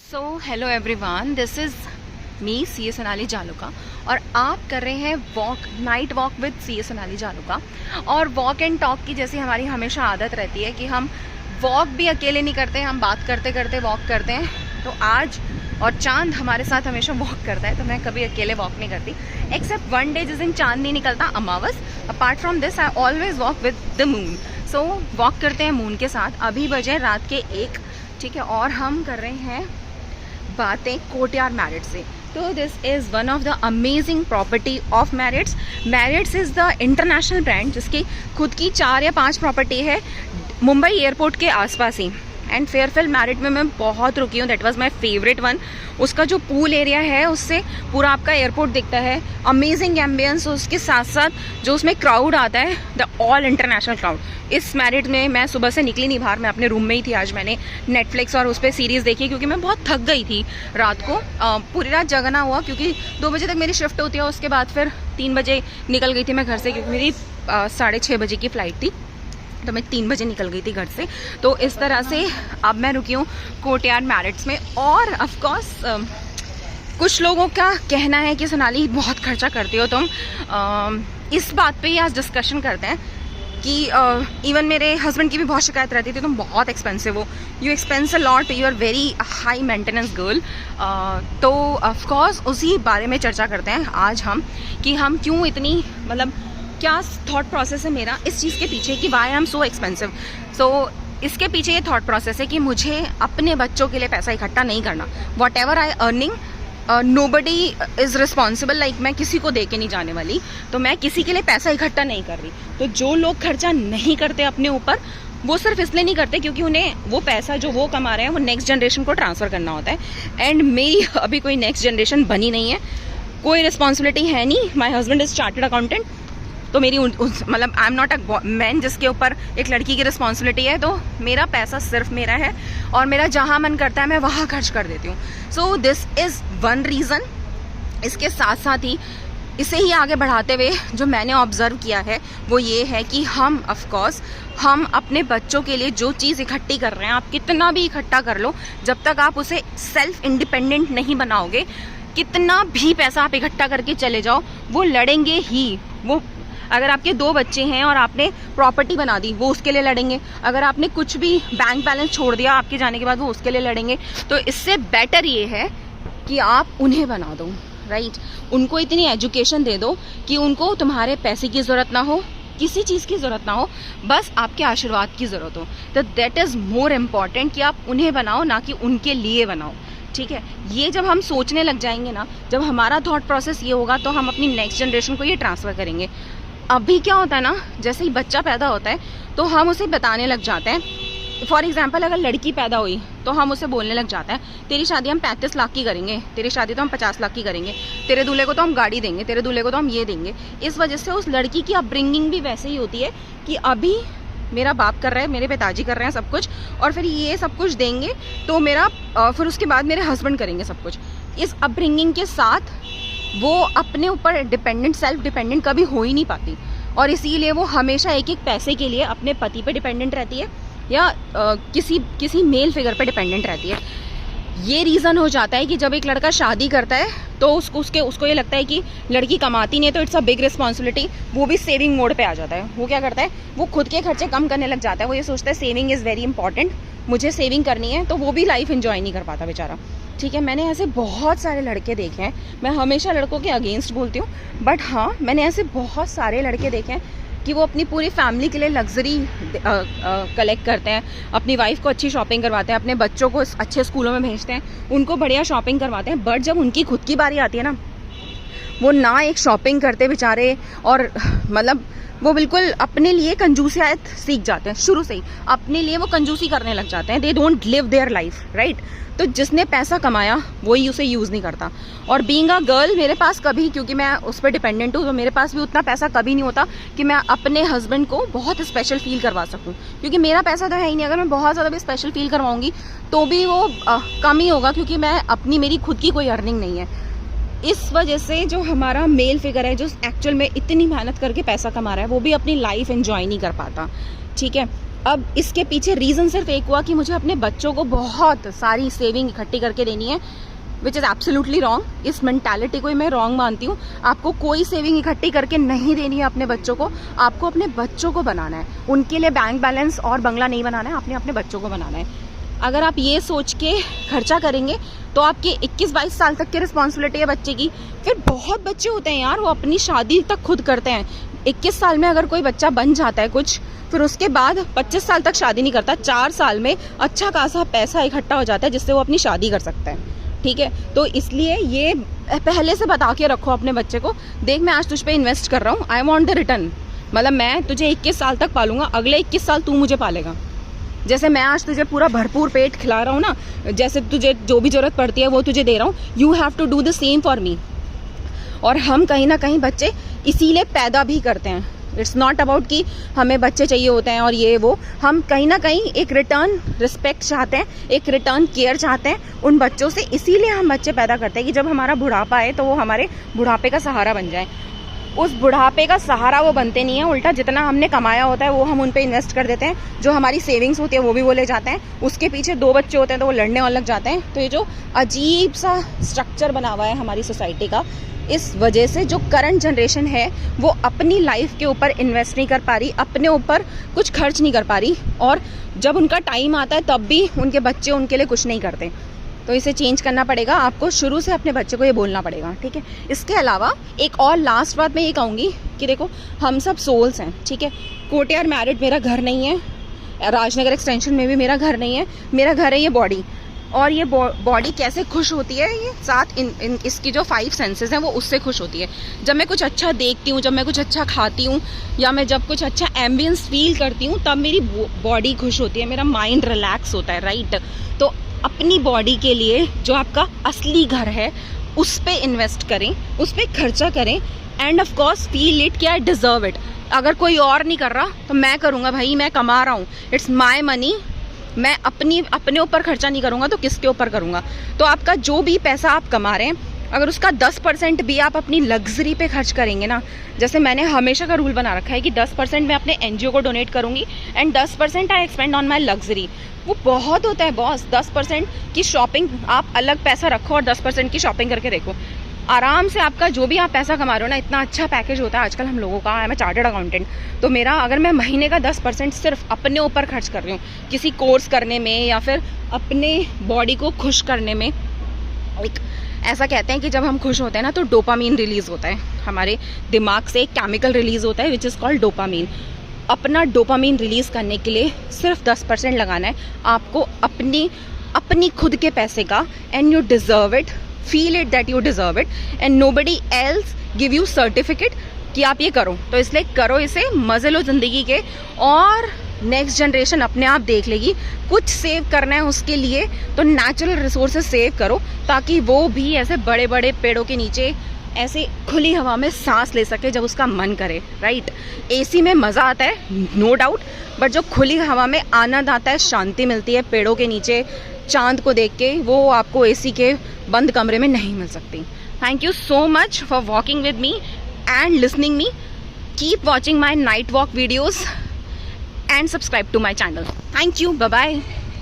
So hello everyone, this is me C Sonali Jaluka और आप कर रहे हैं walk, night walk with C Sonali Jaluka. और वॉक एंड टॉक की जैसी हमारी हमेशा आदत रहती है कि हम वॉक भी अकेले नहीं करते, हम बात करते करते वॉक करते हैं। तो आज और चांद हमारे साथ हमेशा वॉक करता है, तो मैं कभी अकेले वॉक नहीं करती एक्सेप्ट वन डे जिस दिन चांद नहीं निकलता, अमावस। Apart from this I always walk with the moon. So walk करते हैं मून के साथ। अभी बजे रात के 1, ठीक है, और हम कर रहे हैं बातें कोर्टयार्ड मैरिट्स से। तो this is one of the amazing property of merits. Merits is the international brand जिसकी खुद की 4 या 5 प्रॉपर्टी है मुंबई एयरपोर्ट के आसपास ही। एंड फेयरफील्ड मैरिट में मैं बहुत रुकी हूँ, that was my favourite one. उसका जो पूल एरिया है उससे पूरा आपका एयरपोर्ट दिखता है, अमेजिंग एम्बियंस। उसके साथ साथ जो उसमें क्राउड आता है, द ऑल इंटरनेशनल क्राउड। इस मैरिट में मैं सुबह से निकली नहीं बाहर, मैं अपने रूम में ही थी। आज मैंने नेटफ्लिक्स और उस पर सीरीज़ देखी क्योंकि मैं बहुत थक गई थी रात को। पूरी रात जगना हुआ क्योंकि 2 बजे तक मेरी शिफ्ट होती है। उसके बाद फिर 3 बजे निकल गई थी मैं घर से क्योंकि मेरी 6:30 बजे की फ़्लाइट थी, तो मैं 3 बजे निकल गई थी घर से। तो इस तरह से अब मैं रुकी हूँ कोर्टयार्ड मैरिट्स में। और ऑफ कोर्स कुछ लोगों का कहना है कि सोनाली बहुत खर्चा करती हो तुम। इस बात पे ही आज डिस्कशन करते हैं कि इवन मेरे हस्बैंड की भी बहुत शिकायत रहती थी, तुम बहुत एक्सपेंसिव हो, you expense a lot, you are very high maintenance girl. तो ऑफ कोर्स उसी बारे में चर्चा करते हैं आज हम कि हम क्यों इतनी, मतलब क्या थॉट प्रोसेस है मेरा इस चीज़ के पीछे कि why I am so expensive. So इसके पीछे ये थॉट प्रोसेस है कि मुझे अपने बच्चों के लिए पैसा इकट्ठा नहीं करना। What ever I earning, nobody is responsible, like मैं किसी को दे के नहीं जाने वाली, तो मैं किसी के लिए पैसा इकट्ठा नहीं कर रही। तो जो लोग खर्चा नहीं करते अपने ऊपर, वो सिर्फ इसलिए नहीं करते क्योंकि उन्हें वो पैसा जो वो कमा रहे हैं वो नेक्स्ट जनरेशन को ट्रांसफ़र करना होता है। एंड मेरी अभी कोई नेक्स्ट जनरेशन बनी नहीं है, कोई रिस्पॉन्सिबिलिटी है नहीं। My husband is chartered accountant, तो मेरी मतलब I am not a man जिसके ऊपर एक लड़की की रिस्पॉन्सिबिलिटी है। तो मेरा पैसा सिर्फ मेरा है और मेरा जहाँ मन करता है मैं वहाँ खर्च कर देती हूँ। So this is one reason. इसके साथ साथ ही इसे ही आगे बढ़ाते हुए जो मैंने ऑब्ज़र्व किया है वो ये है कि हम ऑफकोर्स हम अपने बच्चों के लिए जो चीज़ इकट्ठी कर रहे हैं, आप कितना भी इकट्ठा कर लो, जब तक आप उसे सेल्फ इंडिपेंडेंट नहीं बनाओगे, कितना भी पैसा आप इकट्ठा करके चले जाओ, वो लड़ेंगे ही। वो अगर आपके 2 बच्चे हैं और आपने प्रॉपर्टी बना दी, वो उसके लिए लड़ेंगे। अगर आपने कुछ भी बैंक बैलेंस छोड़ दिया आपके जाने के बाद, वो उसके लिए लड़ेंगे। तो इससे बेटर ये है कि आप उन्हें बना दो, राइट। उनको इतनी एजुकेशन दे दो कि उनको तुम्हारे पैसे की ज़रूरत ना हो, किसी चीज़ की ज़रूरत ना हो, बस आपके आशीर्वाद की ज़रूरत हो। तो दैट इज़ मोर इम्पॉर्टेंट कि आप उन्हें बनाओ, ना कि उनके लिए बनाओ, ठीक है। ये जब हम सोचने लग जाएंगे ना, जब हमारा थॉट प्रोसेस ये होगा, तो हम अपनी नेक्स्ट जनरेशन को ये ट्रांसफ़र करेंगे। अभी क्या होता है ना, जैसे ही बच्चा पैदा होता है तो हम उसे बताने लग जाते हैं। फॉर एग्जांपल अगर लड़की पैदा हुई तो हम उसे बोलने लग जाते हैं, तेरी शादी हम 35 लाख की करेंगे, तेरी शादी तो हम 50 लाख की करेंगे, तेरे दूल्हे को तो हम गाड़ी देंगे, तेरे दूल्हे को तो हम ये देंगे। इस वजह से उस लड़की की अपब्रिंगिंग भी वैसे ही होती है कि अभी मेरा बाप कर रहा है, मेरे पिताजी कर रहे हैं सब कुछ, और फिर ये सब कुछ देंगे तो मेरा फिर उसके बाद मेरे हस्बैंड करेंगे सब कुछ। इस अपब्रिंगिंग के साथ वो अपने ऊपर डिपेंडेंट, सेल्फ डिपेंडेंट कभी हो ही नहीं पाती, और इसीलिए वो हमेशा एक पैसे के लिए अपने पति पे डिपेंडेंट रहती है या किसी मेल फिगर पे डिपेंडेंट रहती है। ये रीज़न हो जाता है कि जब एक लड़का शादी करता है तो उसको ये लगता है कि लड़की कमाती नहीं है तो इट्स अ बिग रिस्पॉन्सिबिलिटी। वो भी सेविंग मोड पे आ जाता है। वो क्या करता है, वो खुद के खर्चे कम करने लग जाता है। वो ये सोचता है सेविंग इज़ वेरी इंपॉर्टेंट, मुझे सेविंग करनी है, तो वो भी लाइफ एंजॉय नहीं कर पाता बेचारा, ठीक है। मैंने ऐसे बहुत सारे लड़के देखे हैं, मैं हमेशा लड़कों के अगेंस्ट बोलती हूँ, बट हाँ मैंने ऐसे बहुत सारे लड़के देखे हैं कि वो अपनी पूरी फैमिली के लिए लग्जरी कलेक्ट करते हैं, अपनी वाइफ को अच्छी शॉपिंग करवाते हैं, अपने बच्चों को अच्छे स्कूलों में भेजते हैं, उनको बढ़िया शॉपिंग करवाते हैं। बट जब उनकी खुद की बारी आती है ना, वो ना एक शॉपिंग करते बेचारे, और मतलब वो बिल्कुल अपने लिए कंजूसियत सीख जाते हैं। शुरू से ही अपने लिए वो कंजूसी करने लग जाते हैं। They don't live their life, right. तो जिसने पैसा कमाया वही उसे यूज़ नहीं करता। और बीइंग अ गर्ल, मेरे पास कभी, क्योंकि मैं उस पर डिपेंडेंट हूँ, तो मेरे पास भी उतना पैसा कभी नहीं होता कि मैं अपने हस्बैंड को बहुत स्पेशल फील करवा सकूँ, क्योंकि मेरा पैसा तो है ही नहीं। अगर मैं बहुत ज़्यादा भी स्पेशल फील करवाऊँगी तो भी वो कम ही होगा, क्योंकि मेरी खुद की कोई अर्निंग नहीं है। इस वजह से जो हमारा मेल फिगर है, जो एक्चुअल में इतनी मेहनत करके पैसा कमा रहा है, वो भी अपनी लाइफ एंजॉय नहीं कर पाता, ठीक है। अब इसके पीछे रीज़न सिर्फ एक हुआ कि मुझे अपने बच्चों को बहुत सारी सेविंग इकट्ठी करके देनी है, विच इज़ एब्सोल्युटली रॉन्ग। इस मेंटालिटी को मैं रॉन्ग मानती हूँ। आपको कोई सेविंग इकट्ठी करके नहीं देनी है अपने बच्चों को, आपको अपने बच्चों को बनाना है। उनके लिए बैंक बैलेंस और बंगला नहीं बनाना है, आपने अपने बच्चों को बनाना है। अगर आप ये सोच के खर्चा करेंगे तो आपकी 21-22 साल तक की रिस्पॉन्सिबिलिटी है बच्चे की। फिर बहुत बच्चे होते हैं यार, वो अपनी शादी तक खुद करते हैं। 21 साल में अगर कोई बच्चा बन जाता है कुछ, फिर उसके बाद 25 साल तक शादी नहीं करता, 4 साल में अच्छा खासा पैसा इकट्ठा हो जाता है जिससे वो अपनी शादी कर सकता है। ठीक है, तो इसलिए ये पहले से बता के रखो अपने बच्चे को, देख मैं आज तुझ पे इन्वेस्ट कर रहा हूँ, आई वॉन्ट द रिटर्न। मतलब मैं तुझे 21 साल तक पालूंगा, अगले 21 साल तू मुझे पालेगा। जैसे मैं आज तुझे पूरा भरपूर पेट खिला रहा हूँ ना, जैसे तुझे जो भी ज़रूरत पड़ती है वो तुझे दे रहा हूँ, you have to do the same for me. और हम कहीं ना कहीं बच्चे इसीलिए पैदा भी करते हैं। इट्स नॉट अबाउट कि हमें बच्चे चाहिए होते हैं और ये वो, हम कहीं ना कहीं एक रिटर्न रिस्पेक्ट चाहते हैं, एक रिटर्न केयर चाहते हैं उन बच्चों से। इसीलिए हम बच्चे पैदा करते हैं कि जब हमारा बुढ़ापा आए तो वो हमारे बुढ़ापे का सहारा बन जाए। उस बुढ़ापे का सहारा वो बनते नहीं है, उल्टा जितना हमने कमाया होता है वो हम उन पे इन्वेस्ट कर देते हैं। जो हमारी सेविंग्स होती है वो भी वो ले जाते हैं। उसके पीछे 2 बच्चे होते हैं तो वो लड़ने और लग जाते हैं। तो ये जो अजीब सा स्ट्रक्चर बना हुआ है हमारी सोसाइटी का, इस वजह से जो करंट जनरेशन है वो अपनी लाइफ के ऊपर इन्वेस्ट नहीं कर पा रही, अपने ऊपर कुछ खर्च नहीं कर पा रही, और जब उनका टाइम आता है तब भी उनके बच्चे उनके लिए कुछ नहीं करते। तो इसे चेंज करना पड़ेगा, आपको शुरू से अपने बच्चे को ये बोलना पड़ेगा। ठीक है, इसके अलावा एक और लास्ट बात मैं ये कहूँगी कि देखो हम सब सोल्स हैं। ठीक है, कोटियार मैरिड मेरा घर नहीं है, राजनगर एक्सटेंशन में भी मेरा घर नहीं है, मेरा घर है ये बॉडी। और ये बॉडी कैसे खुश होती है, ये साथ इसकी जो 5 सेंसेस हैं वो उससे खुश होती है। जब मैं कुछ अच्छा देखती हूँ, जब मैं कुछ अच्छा खाती हूँ, या मैं जब कुछ अच्छा एम्बियंस फील करती हूँ, तब मेरी बॉडी खुश होती है, मेरा माइंड रिलैक्स होता है। राइट, तो अपनी बॉडी के लिए जो आपका असली घर है उस पे इन्वेस्ट करें, उस पे खर्चा करें, end of course feel it कि आई डिजर्व इट। अगर कोई और नहीं कर रहा तो मैं करूँगा भाई, मैं कमा रहा हूँ, इट्स माई मनी। मैं अपने ऊपर खर्चा नहीं करूँगा तो किसके ऊपर करूँगा। तो आपका जो भी पैसा आप कमा रहे हैं, अगर उसका 10% भी आप अपनी लग्जरी पे खर्च करेंगे ना, जैसे मैंने हमेशा का रूल बना रखा है कि 10% मैं अपने NGO को डोनेट करूँगी and 10% I expand on my luxury. वो बहुत होता है बॉस। 10% की शॉपिंग आप अलग पैसा रखो और 10% की शॉपिंग करके देखो, आराम से आपका जो भी आप पैसा कमा रहे हो ना, इतना अच्छा पैकेज होता है आजकल हम लोगों का। I am a chartered accountant, तो मेरा अगर मैं महीने का 10% सिर्फ अपने ऊपर खर्च कर रही हूँ, किसी कोर्स करने में या फिर अपने बॉडी को खुश करने में। एक ऐसा कहते हैं कि जब हम खुश होते हैं ना तो डोपामीन रिलीज़ होता है, हमारे दिमाग से एक केमिकल रिलीज़ होता है विच इज़ कॉल्ड डोपामीन। अपना डोपामीन रिलीज़ करने के लिए सिर्फ 10% लगाना है आपको अपनी खुद के पैसे का, and you deserve it, feel it that you deserve it, and nobody else give you certificate कि आप ये करो। तो इसलिए करो इसे, मज़े लो ज़िंदगी के, और नेक्स्ट जनरेशन अपने आप देख लेगी। कुछ सेव करना है उसके लिए तो नेचुरल रिसोर्सेज सेव करो, ताकि वो भी ऐसे बड़े बड़े पेड़ों के नीचे ऐसे खुली हवा में सांस ले सके जब उसका मन करे। राइट, AC में मज़ा आता है नो डाउट, बट जो खुली हवा में आनंद आता है, शांति मिलती है पेड़ों के नीचे चांद को देख के, वो आपको AC के बंद कमरे में नहीं मिल सकती। Thank you so much for walking with me and listening me. Keep watching my night walk videos and subscribe to my channel. Thank you. Bye bye.